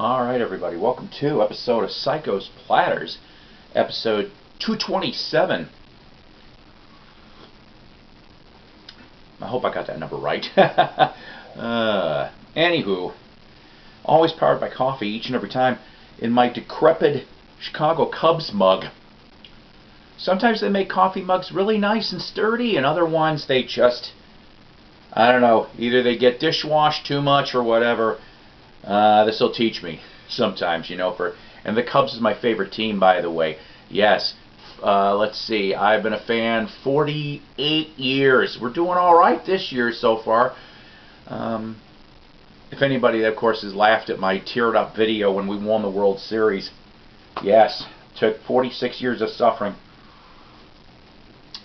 Alright everybody, welcome to episode of Psykos Platters, episode 227. I hope I got that number right. Anywho, always powered by coffee each and every time in my decrepit Chicago Cubs mug. Sometimes they make coffee mugs really nice and sturdy, and other ones they just, I don't know, either they get dishwashed too much or whatever. This will teach me sometimes, you know. And the Cubs is my favorite team, by the way. Yes. Let's see. I've been a fan 48 years. We're doing all right this year so far. If anybody, of course, has laughed at my teared up video when we won the World Series. Yes. Took 46 years of suffering.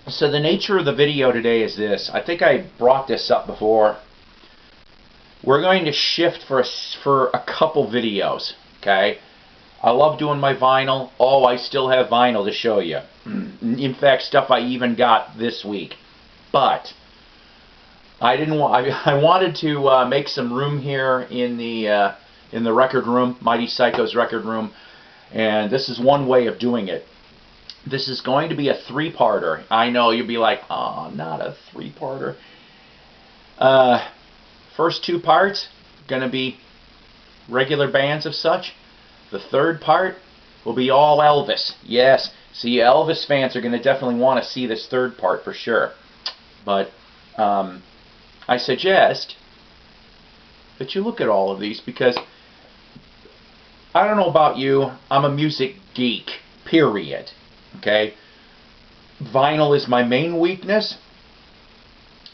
So the nature of the video today is this. I think I brought this up before. We're going to shift for a couple videos, okay? I love doing my vinyl. Oh, I still have vinyl to show you. In fact, stuff I even got this week. But I didn't want. I wanted to make some room here in the record room, Mighty Psykos record room, and this is one way of doing it. This is going to be a three-parter. I know you'll be like, oh, not a three-parter. First two parts going to be regular bands of such. The third part will be all Elvis. Yes, see, Elvis fans are going to definitely want to see this third part for sure. But I suggest that you look at all of these because I don't know about you, I'm a music geek, period. Okay? Vinyl is my main weakness.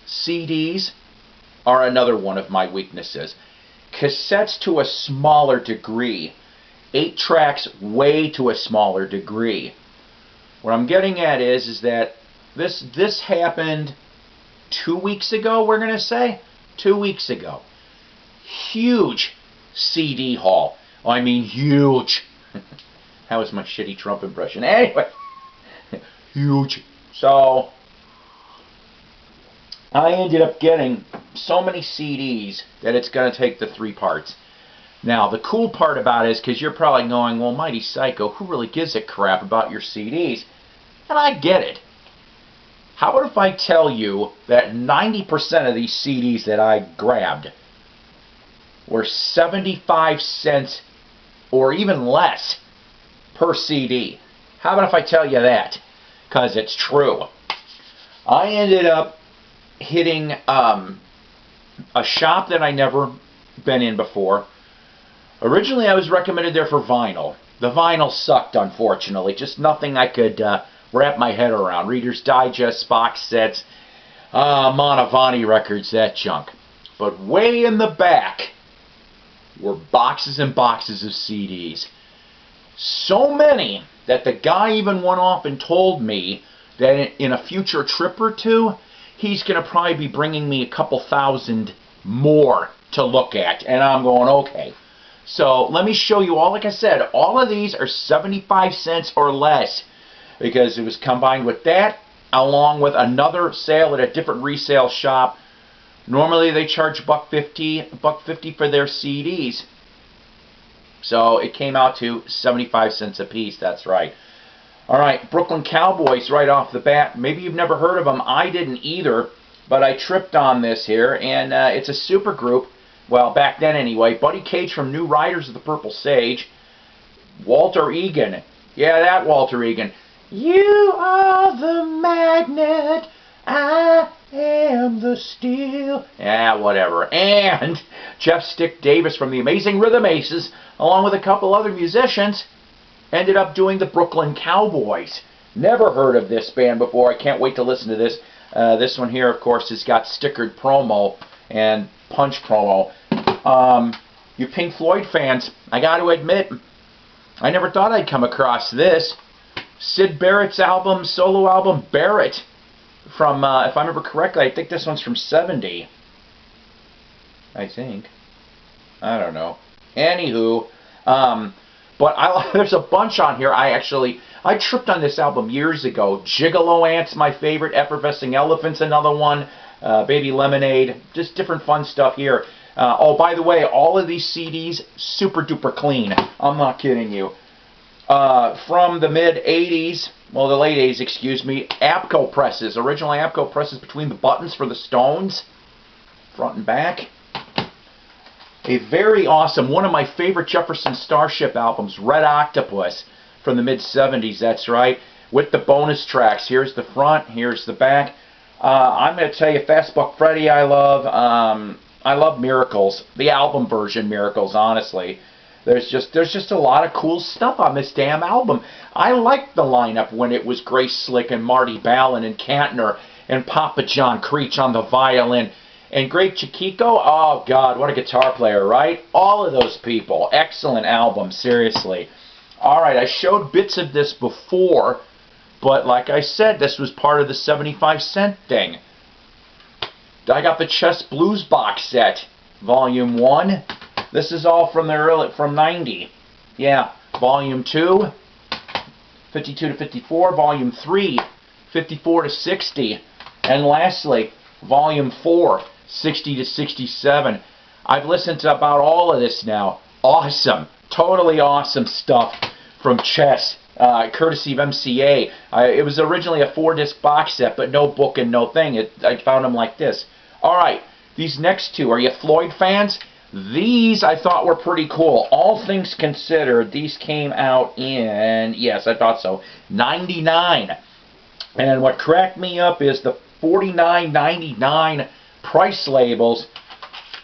CDs are another one of my weaknesses. Cassettes to a smaller degree. 8 tracks way to a smaller degree. What I'm getting at is that this happened 2 weeks ago, we're going to say? 2 weeks ago. Huge CD haul. I mean huge. That was my shitty Trump impression. Anyway. Huge. So I ended up getting so many CDs that it's going to take the 3 parts. Now, the cool part about it is, because you're probably going, well, Mighty Psycho, who really gives a crap about your CDs? And I get it. How about if I tell you that 90% of these CDs that I grabbed were 75 cents or even less per CD? How about if I tell you that? Because it's true. I ended up hitting a shop that I never been in before. Originally I was recommended there for vinyl. The vinyl sucked, unfortunately. Just nothing I could wrap my head around. Reader's Digest, box sets, Manavani records, that junk. But way in the back were boxes and boxes of CDs. So many that the guy even went off and told me that in a future trip or two, he's going to probably be bringing me a couple thousand more to look at. And I'm going, okay. So let me show you all. Like I said, all of these are 75 cents or less. Because it was combined with that, along with another sale at a different resale shop. Normally they charge $1.50 for their CDs. So it came out to 75 cents a piece. That's right. Alright, Brooklyn Cowboys right off the bat. Maybe you've never heard of them. I didn't either, but I tripped on this here, and it's a super group. Well, back then anyway. Buddy Cage from New Riders of the Purple Sage. Walter Egan. Yeah, that Walter Egan. You are the magnet, I am the steel. Yeah, whatever. And Jeff Stick Davis from the Amazing Rhythm Aces, along with a couple other musicians, ended up doing the Brooklyn Cowboys. Never heard of this band before. I can't wait to listen to this. This one here, of course, has got stickered promo and punch promo. You Pink Floyd fans, I got to admit, I never thought I'd come across this. Sid Barrett's album, solo album, Barrett, from, if I remember correctly, I think this one's from 70. I think. I don't know. Anywho, but there's a bunch on here. I tripped on this album years ago. Gigolo Ant's my favorite. Effervescing Elephant's another one. Baby Lemonade. Just different fun stuff here. Oh, by the way, all of these CDs, super duper clean. I'm not kidding you. From the mid-'80s, well, the late '80s, excuse me, Apco presses. Original Apco presses between the buttons for the Stones, front and back. A very awesome, one of my favorite Jefferson Starship albums, Red Octopus, from the mid-'70s, that's right, with the bonus tracks. Here's the front, here's the back. I'm going to tell you, Fast Buck Freddy I love Miracles, the album version Miracles, honestly. There's just a lot of cool stuff on this damn album. I liked the lineup when it was Grace Slick and Marty Balin and Kantner and Papa John Creech on the violin. And Greg Chiquito, oh God, what a guitar player, right? All of those people. Excellent album, seriously. Alright, I showed bits of this before, but like I said, this was part of the 75-cent thing. I got the Chess Blues box set, Volume 1. This is all from from 90. Yeah, Volume 2, 52 to 54. Volume 3, 54 to 60. And lastly, Volume 4, 60 to 67. I've listened to about all of this now. Awesome. Totally awesome stuff from Chess, courtesy of MCA. It was originally a 4-disc box set, but no book and no thing. I found them like this. Alright, these next two. Are you Floyd fans? These I thought were pretty cool. All things considered, these came out in, yes, I thought so, 99. And what cracked me up is the $49.99 price labels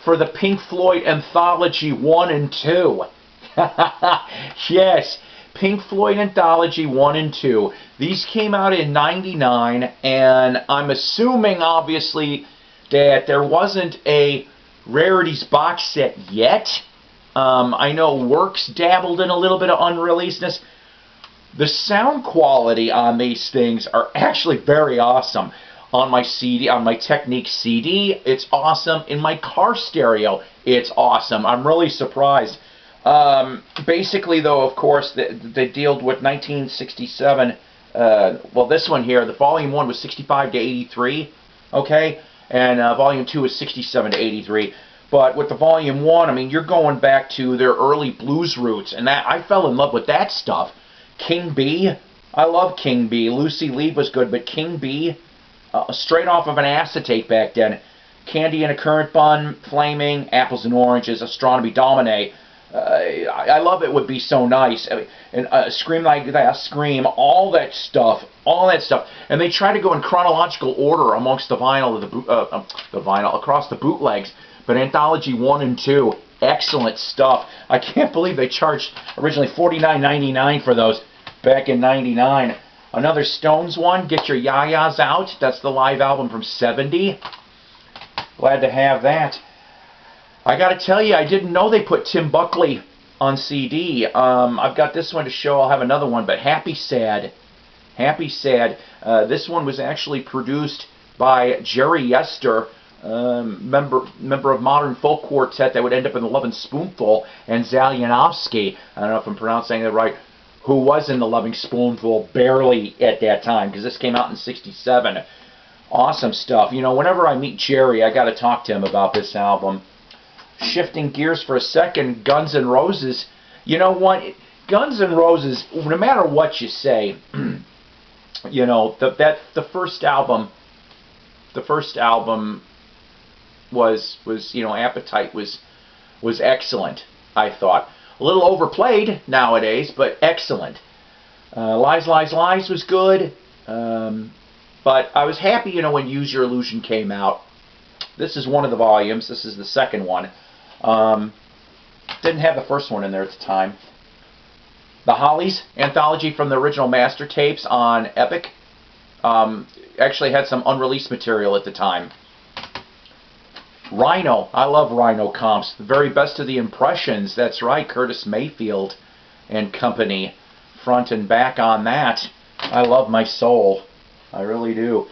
for the Pink Floyd Anthology 1 and 2. Yes, Pink Floyd Anthology 1 and 2. These came out in 99, and I'm assuming, obviously, that there wasn't a Rarities box set yet. I know Works dabbled in a little bit of unreleasedness. The sound quality on these things are actually very awesome. On my CD, on my Technique CD, it's awesome. In my car stereo, it's awesome. I'm really surprised. Basically, though, of course, they dealt with 1967. Well, this one here, the Volume 1 was 65 to 83, okay? And Volume 2 is 67 to 83. But with the Volume 1, I mean, you're going back to their early blues roots. And that I fell in love with that stuff. King B, I love King B. Lucy Lee was good, but King B, straight off of an acetate back then. Candy in a Currant Bun, Flaming, Apples and Oranges, Astronomy Domine. I love It Would Be So Nice. And Scream Like That, Scream, all that stuff. And they try to go in chronological order amongst the vinyl, across the bootlegs. But Anthology 1 and 2, excellent stuff. I can't believe they charged originally $49.99 for those back in 99. Another Stones one, Get Your Ya-Ya's Out. That's the live album from 70. Glad to have that. I gotta tell you, I didn't know they put Tim Buckley on CD. I've got this one to show. I'll have another one, but Happy Sad. Happy Sad. This one was actually produced by Jerry Yester, member of Modern Folk Quartet that would end up in the Lovin' Spoonful, and Zal Yanofsky, I don't know if I'm pronouncing that right, who was in the Lovin' Spoonful barely at that time, because this came out in 67. Awesome stuff. You know, whenever I meet Jerry, I got to talk to him about this album. Shifting gears for a second, Guns N' Roses. You know what? Guns N' Roses, no matter what you say, you know, the first album was you know, Appetite was excellent, I thought. A little overplayed nowadays, but excellent. Lies, Lies, Lies was good. But I was happy, you know, when Use Your Illusion came out. This is one of the volumes. This is the second one. Didn't have the first one in there at the time. The Hollies anthology from the original master tapes on Epic. Actually had some unreleased material at the time. Rhino. I love Rhino comps. The very best of the impressions. That's right. Curtis Mayfield and company. Front and back on that. I love my soul. I really do.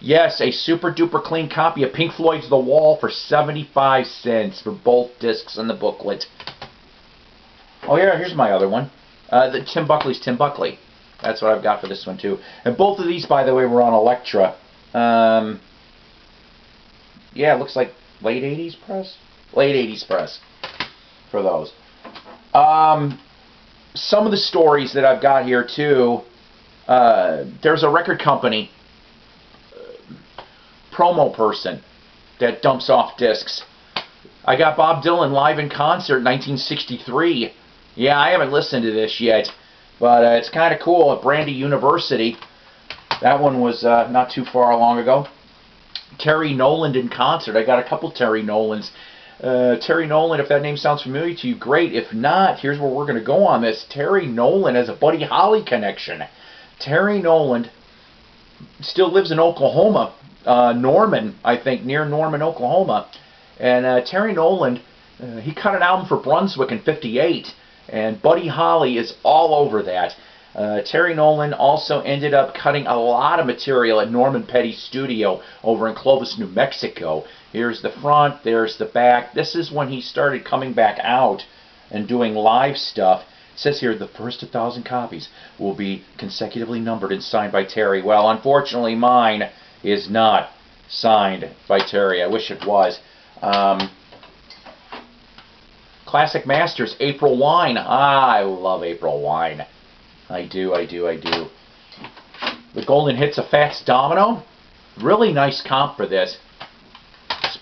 Yes, a super duper clean copy of Pink Floyd's The Wall for 75 cents for both discs and the booklet. Oh yeah, here's my other one. The Tim Buckley's Tim Buckley. That's what I've got for this one too. And both of these, by the way, were on Elektra. Yeah, it looks like late 80s press. Late 80s press for those. Some of the stories that I've got here too, there's a record company, promo person, that dumps off discs. I got Bob Dylan live in concert in 1963. Yeah, I haven't listened to this yet, but it's kind of cool at Brandy University. That one was not too far long ago. Terry Nolan in concert. I got a couple Terry Nolans. Terry Nolan, if that name sounds familiar to you, great. If not, here's where we're going to go on this. Terry Nolan has a Buddy Holly connection. Terry Nolan still lives in Oklahoma. Norman, I think, near Norman, Oklahoma. And Terry Nolan, he cut an album for Brunswick in '58, and Buddy Holly is all over that. Terry Nolan also ended up cutting a lot of material at Norman Petty's studio over in Clovis, New Mexico. Here's the front, there's the back. This is when he started coming back out and doing live stuff. It says here, the first 1,000 copies will be consecutively numbered and signed by Terry. Well, unfortunately, mine is not signed by Terry. I wish it was. Classic Masters, April Wine. I love April Wine. I do. The Golden Hits of Fats Domino. Really nice comp for this.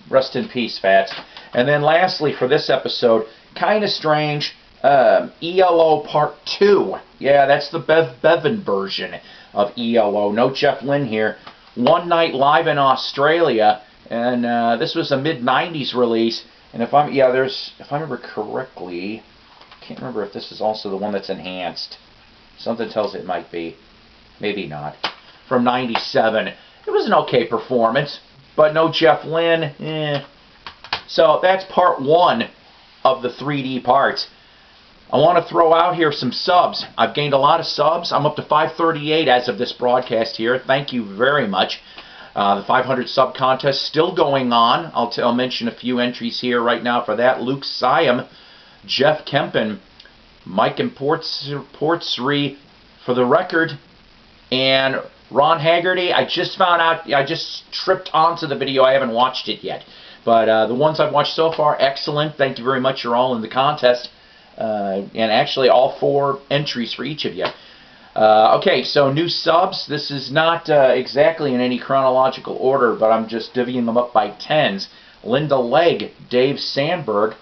Rest in peace, Fats. And then lastly, for this episode, kind of strange, ELO Part 2. Yeah, that's the Bev Bevan version of ELO. No Jeff Lynne here. One Night Live in Australia, and this was a mid-90s release. And if I remember correctly, I can't remember if this is also the one that's enhanced. Something tells it might be. Maybe not. From '97. It was an okay performance, but no Jeff Lynne. So that's part 1 of the 3D parts. I want to throw out here some subs. I've gained a lot of subs. I'm up to 538 as of this broadcast here. Thank you very much. The 500 sub contest still going on. I'll mention a few entries here right now for that. Luke Siam, Jeff Kempen, Mike and Portsri for the record, and Ron Haggerty. I just found out, I just tripped onto the video. I haven't watched it yet. But the ones I've watched so far, excellent. Thank you very much. You're all in the contest. And actually all 4 entries for each of you. Okay, so new subs. This is not exactly in any chronological order, but I'm just divvying them up by 10s. Linda Legg, Dave Sandberg,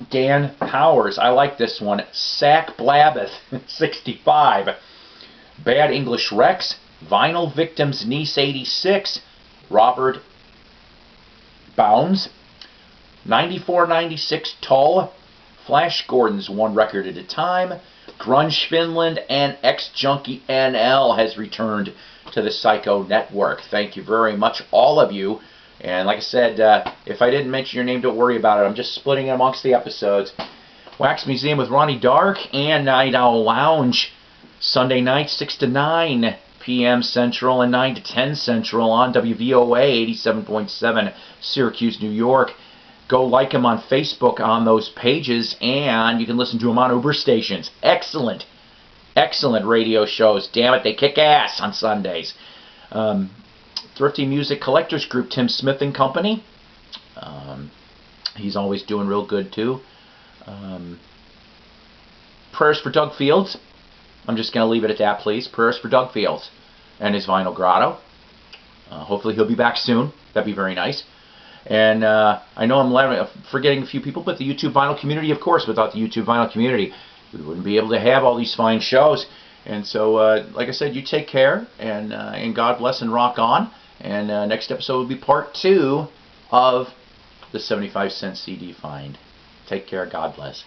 Dan Powers, I like this one. Sack Blabbeth, 65. Bad English Rex, Vinyl Victims Niece 86, Robert Bounds, 94-96 Tull, Flash Gordon's One Record at a Time, Grunge Finland, and Ex-Junkie NL has returned to the Psycho Network. Thank you very much, all of you. And like I said, if I didn't mention your name, don't worry about it. I'm just splitting it amongst the episodes. Wax Museum with Ronnie Dark and Night Owl Lounge, Sunday night, 6 to 9 p.m. Central and 9 to 10 Central on WVOA 87.7 Syracuse, New York. Go like them on Facebook on those pages, and you can listen to them on Uber stations. Excellent, excellent radio shows. Damn it, they kick ass on Sundays. Thrifty Music Collectors Group, Tim Smith and Company. He's always doing real good, too. Prayers for Doug Fields. I'm just going to leave it at that, please. Prayers for Doug Fields and his Vinyl Grotto. Hopefully he'll be back soon. That'd be very nice. And I know I'm forgetting a few people, but the YouTube Vinyl community, of course. Without the YouTube Vinyl community, we wouldn't be able to have all these fine shows. And so, like I said, you take care, and God bless and rock on. And next episode will be part 2 of the 75-cent CD find. Take care. God bless.